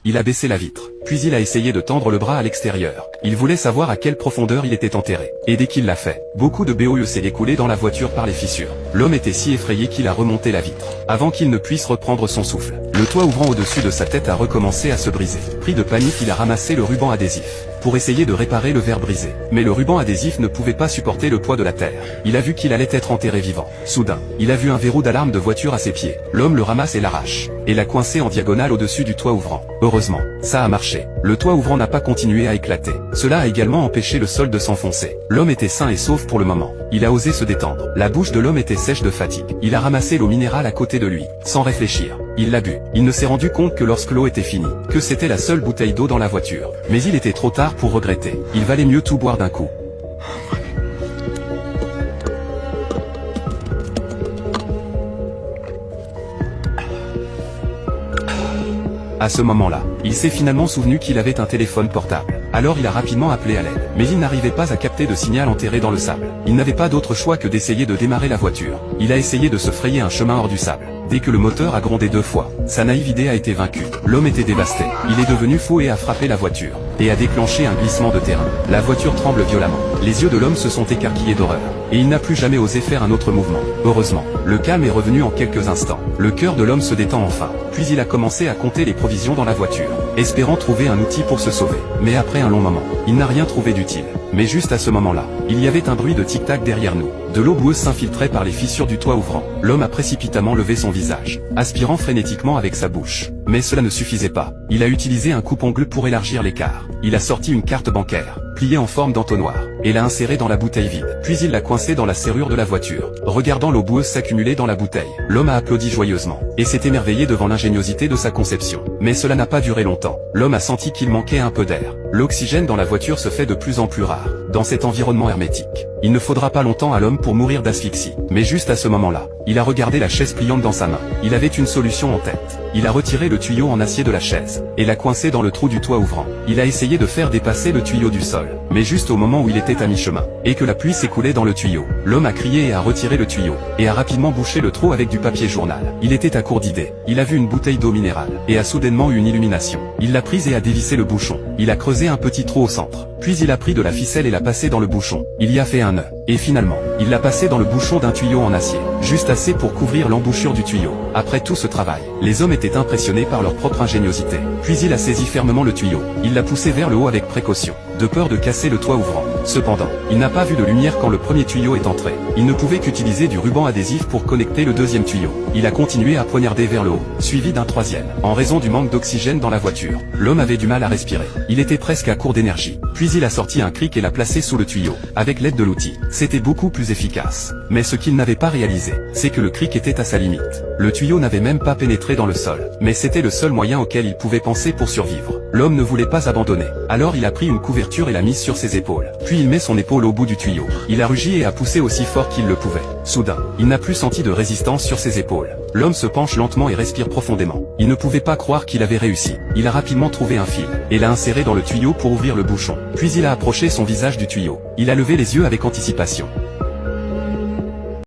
Il a baissé la vitre, puis il a essayé de tendre le bras à l'extérieur. Il voulait savoir à quelle profondeur il était enterré. Et dès qu'il l'a fait, beaucoup de BOE s'est écoulé dans la voiture par les fissures. L'homme était si effrayé qu'il a remonté la vitre, avant qu'il ne puisse reprendre son souffle. Le toit ouvrant au-dessus de sa tête a recommencé à se briser. Pris de panique, il a ramassé le ruban adhésif pour essayer de réparer le verre brisé. Mais le ruban adhésif ne pouvait pas supporter le poids de la terre. Il a vu qu'il allait être enterré vivant. Soudain, il a vu un verrou d'alarme de voiture à ses pieds. L'homme le ramasse et l'arrache, et l'a coincé en diagonale au-dessus du toit ouvrant. Heureusement, ça a marché. Le toit ouvrant n'a pas continué à éclater. Cela a également empêché le sol de s'enfoncer. L'homme était sain et sauf pour le moment. Il a osé se détendre. La bouche de l'homme était sèche de fatigue. Il a ramassé l'eau minérale à côté de lui, sans réfléchir. Il l'a bu. Il ne s'est rendu compte que lorsque l'eau était finie, que c'était la seule bouteille d'eau dans la voiture. Mais il était trop tard pour regretter. Il valait mieux tout boire d'un coup. À ce moment-là, il s'est finalement souvenu qu'il avait un téléphone portable. Alors il a rapidement appelé à l'aide. Mais il n'arrivait pas à capter de signal enterré dans le sable. Il n'avait pas d'autre choix que d'essayer de démarrer la voiture. Il a essayé de se frayer un chemin hors du sable. Dès que le moteur a grondé 2 fois, sa naïve idée a été vaincue. L'homme était dévasté. Il est devenu fou et a frappé la voiture, et a déclenché un glissement de terrain. La voiture tremble violemment. Les yeux de l'homme se sont écarquillés d'horreur, et il n'a plus jamais osé faire un autre mouvement. Heureusement, le calme est revenu en quelques instants. Le cœur de l'homme se détend enfin. Puis il a commencé à compter les provisions dans la voiture, espérant trouver un outil pour se sauver. Mais après un long moment, il n'a rien trouvé d'utile. Mais juste à ce moment-là, il y avait un bruit de tic-tac derrière nous. De l'eau boueuse s'infiltrait par les fissures du toit ouvrant. L'homme a précipitamment levé son visage, aspirant frénétiquement avec sa bouche. Mais cela ne suffisait pas. Il a utilisé un coupe-ongle pour élargir l'écart. Il a sorti une carte bancaire, pliée en forme d'entonnoir, et l'a insérée dans la bouteille vide. Puis il l'a coincée dans la serrure de la voiture. Regardant l'eau boueuse s'accumuler dans la bouteille, l'homme a applaudi joyeusement, et s'est émerveillé devant l'ingéniosité de sa conception. Mais cela n'a pas duré longtemps. L'homme a senti qu'il manquait un peu d'air. L'oxygène dans la voiture se fait de plus en plus rare, dans cet environnement hermétique. Il ne faudra pas longtemps à l'homme pour mourir d'asphyxie. Mais juste à ce moment-là, il a regardé la chaise pliante dans sa main. Il avait une solution en tête. Il a retiré le tuyau en acier de la chaise, et l'a coincé dans le trou du toit ouvrant. Il a essayé de faire dépasser le tuyau du sol, mais juste au moment où il était à mi-chemin, et que la pluie s'écoulait dans le tuyau. L'homme a crié et a retiré le tuyau, et a rapidement bouché le trou avec du papier journal. Il était à court d'idées. Il a vu une bouteille d'eau minérale, et a soudainement eu une illumination. Il l'a prise et a dévissé le bouchon. Il a creusé un petit trou au centre. Puis il a pris de la ficelle et l'a passée dans le bouchon. Il y a fait un nœud. Et finalement, il l'a passé dans le bouchon d'un tuyau en acier, juste assez pour couvrir l'embouchure du tuyau. Après tout ce travail, les hommes étaient impressionnés par leur propre ingéniosité. Puis il a saisi fermement le tuyau. Il l'a poussé vers le haut avec précaution, de peur de casser le toit ouvrant. Cependant, il n'a pas vu de lumière quand le premier tuyau est entré. Il ne pouvait qu'utiliser du ruban adhésif pour connecter le deuxième tuyau. Il a continué à poignarder vers le haut, suivi d'un troisième. En raison du manque d'oxygène dans la voiture, l'homme avait du mal à respirer. Il était presque à court d'énergie. Puis il a sorti un cric et l'a placé sous le tuyau, avec l'aide de l'outil. C'était beaucoup plus efficace. Mais ce qu'il n'avait pas réalisé, c'est que le cric était à sa limite. Le tuyau n'avait même pas pénétré dans le sol. Mais c'était le seul moyen auquel il pouvait penser pour survivre. L'homme ne voulait pas abandonner. Alors il a pris une couverture et l'a mise sur ses épaules. Puis il met son épaule au bout du tuyau. Il a rugi et a poussé aussi fort qu'il le pouvait. Soudain, il n'a plus senti de résistance sur ses épaules. L'homme se penche lentement et respire profondément. Il ne pouvait pas croire qu'il avait réussi. Il a rapidement trouvé un fil, et l'a inséré dans le tuyau pour ouvrir le bouchon. Puis il a approché son visage du tuyau. Il a levé les yeux avec anticipation.